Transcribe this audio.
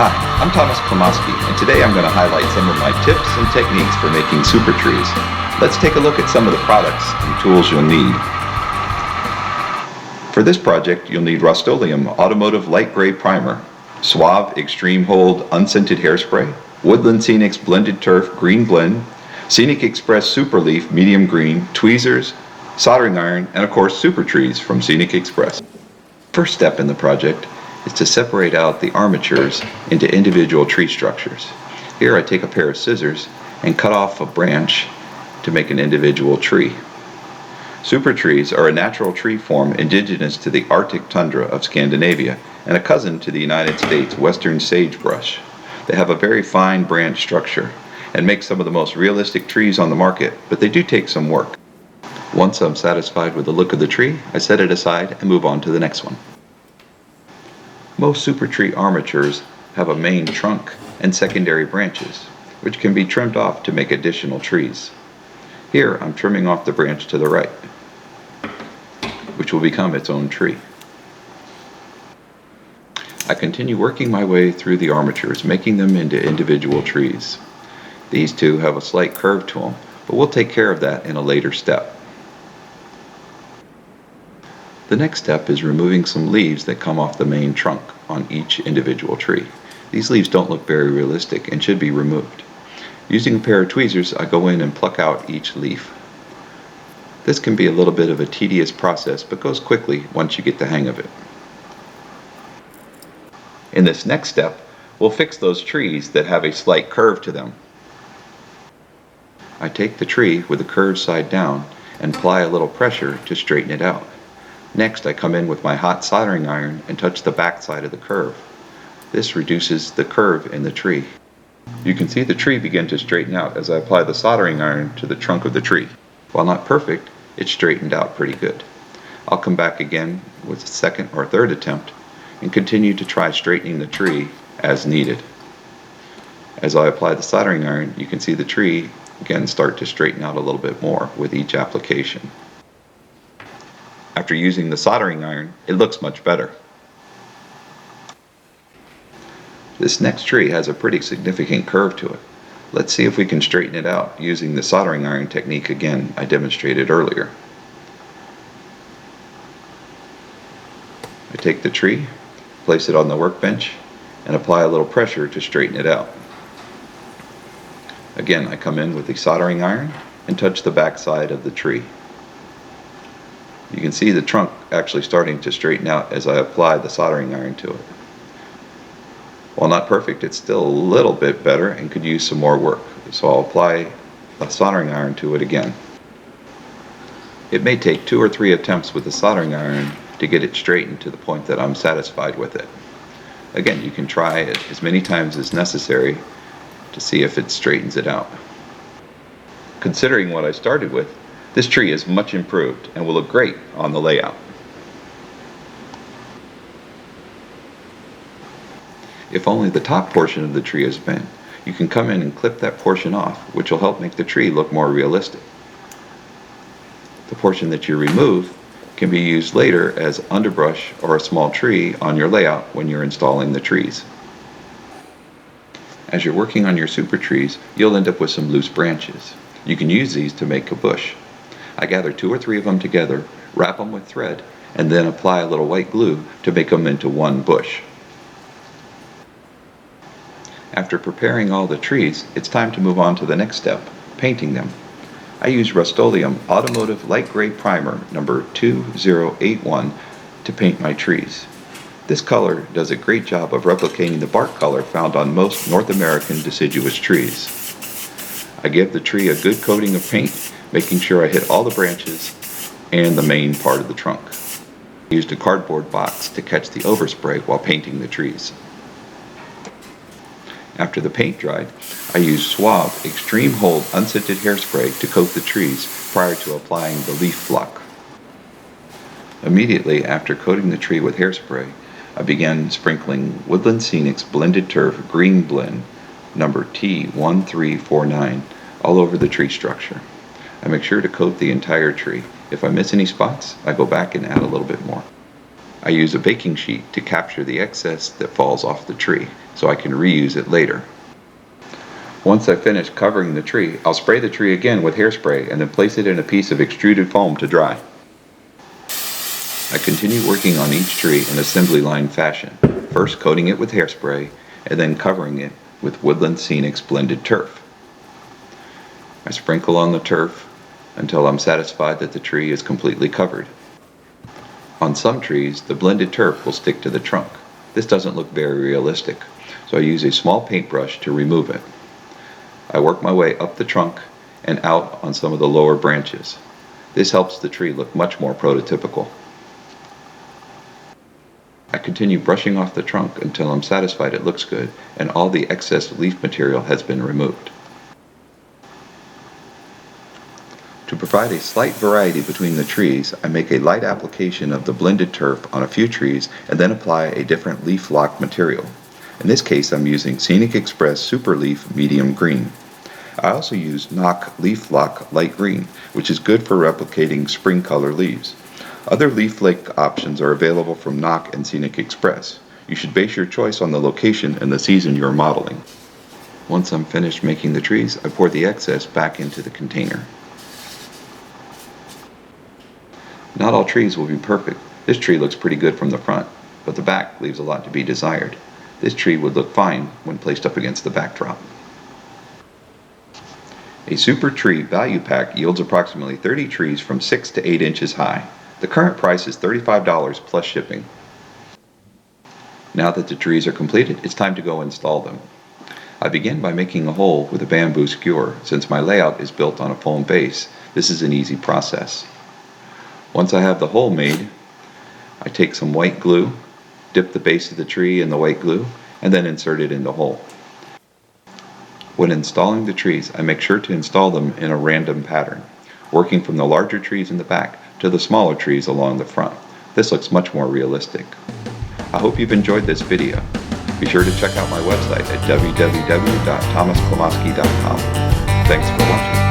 Hi, I'm Thomas Klomoski, and today I'm going to highlight some of my tips and techniques for making super trees. Let's take a look at some of the products and tools you'll need. For this project, you'll need Rust-Oleum Automotive Light Gray Primer, Suave Extreme Hold Unscented Hairspray, Woodland Scenics Blended Turf Green Blend, Scenic Express Super Leaf Medium Green, tweezers, soldering iron, and of course SuperTrees from Scenic Express. First step in the project is to separate out the armatures into individual tree structures. Here I take a pair of scissors and cut off a branch to make an individual tree. Super trees are a natural tree form indigenous to the Arctic tundra of Scandinavia and a cousin to the United States western sagebrush. They have a very fine branch structure and make some of the most realistic trees on the market, but they do take some work. Once I'm satisfied with the look of the tree, I set it aside and move on to the next one. Most super tree armatures have a main trunk and secondary branches, which can be trimmed off to make additional trees. Here I'm trimming off the branch to the right, which will become its own tree. I continue working my way through the armatures, making them into individual trees. These two have a slight curve to them, but we'll take care of that in a later step. The next step is removing some leaves that come off the main trunk on each individual tree. These leaves don't look very realistic and should be removed. Using a pair of tweezers, I go in and pluck out each leaf. This can be a little bit of a tedious process, but goes quickly once you get the hang of it. In this next step, we'll fix those trees that have a slight curve to them. I take the tree with the curved side down and apply a little pressure to straighten it out. Next, I come in with my hot soldering iron and touch the back side of the curve. This reduces the curve in the tree. You can see the tree begin to straighten out as I apply the soldering iron to the trunk of the tree. While not perfect, it's straightened out pretty good. I'll come back again with a second or third attempt and continue to try straightening the tree as needed. As I apply the soldering iron, you can see the tree again start to straighten out a little bit more with each application. After using the soldering iron, it looks much better. This next tree has a pretty significant curve to it. Let's see if we can straighten it out using the soldering iron technique again I demonstrated earlier. I take the tree, place it on the workbench, and apply a little pressure to straighten it out. Again, I come in with the soldering iron and touch the back side of the tree. You can see the trunk actually starting to straighten out as I apply the soldering iron to it. While not perfect, it's still a little bit better and could use some more work, so I'll apply a soldering iron to it again. It may take 2 or 3 attempts with the soldering iron to get it straightened to the point that I'm satisfied with it. Again, you can try it as many times as necessary to see if it straightens it out. Considering what I started with, this tree is much improved and will look great on the layout. If only the top portion of the tree is bent, you can come in and clip that portion off, which will help make the tree look more realistic. The portion that you remove can be used later as underbrush or a small tree on your layout when you're installing the trees. As you're working on your super trees, you'll end up with some loose branches. You can use these to make a bush. I gather 2 or 3 of them together, wrap them with thread, and then apply a little white glue to make them into one bush. After preparing all the trees, it's time to move on to the next step, painting them. I use Rust-Oleum Automotive Light Gray Primer number 2081 to paint my trees. This color does a great job of replicating the bark color found on most North American deciduous trees. I give the tree a good coating of paint, making sure I hit all the branches and the main part of the trunk. I used a cardboard box to catch the overspray while painting the trees. After the paint dried, I used Suave Extreme Hold Unscented Hairspray to coat the trees prior to applying the leaf block. Immediately after coating the tree with hairspray, I began sprinkling Woodland Scenics Blended Turf Green Blend number T1349 all over the tree structure. I make sure to coat the entire tree. If I miss any spots, I go back and add a little bit more. I use a baking sheet to capture the excess that falls off the tree so I can reuse it later. Once I finish covering the tree, I'll spray the tree again with hairspray and then place it in a piece of extruded foam to dry. I continue working on each tree in assembly line fashion, first coating it with hairspray and then covering it with Woodland Scenics blended turf. I sprinkle on the turf until I'm satisfied that the tree is completely covered. On some trees, the blended turf will stick to the trunk. This doesn't look very realistic, so I use a small paintbrush to remove it. I work my way up the trunk and out on some of the lower branches. This helps the tree look much more prototypical. I continue brushing off the trunk until I'm satisfied it looks good and all the excess leaf material has been removed. To provide a slight variety between the trees, I make a light application of the blended turf on a few trees and then apply a different leaf lock material. In this case, I'm using Scenic Express Super Leaf Medium Green. I also use Knock Leaf Lock Light Green, which is good for replicating spring color leaves. Other leaf lake options are available from Knock and Scenic Express. You should base your choice on the location and the season you're modeling. Once I'm finished making the trees, I pour the excess back into the container. Not all trees will be perfect. This tree looks pretty good from the front, but the back leaves a lot to be desired. This tree would look fine when placed up against the backdrop. A Super Tree value pack yields approximately 30 trees from 6 to 8 inches high. The current price is $35 plus shipping. Now that the trees are completed, it's time to go install them. I begin by making a hole with a bamboo skewer. Since my layout is built on a foam base, this is an easy process. Once I have the hole made, I take some white glue, dip the base of the tree in the white glue, and then insert it in the hole. When installing the trees, I make sure to install them in a random pattern, working from the larger trees in the back to the smaller trees along the front. This looks much more realistic. I hope you've enjoyed this video. Be sure to check out my website at www.thomasklamowski.com. Thanks for watching.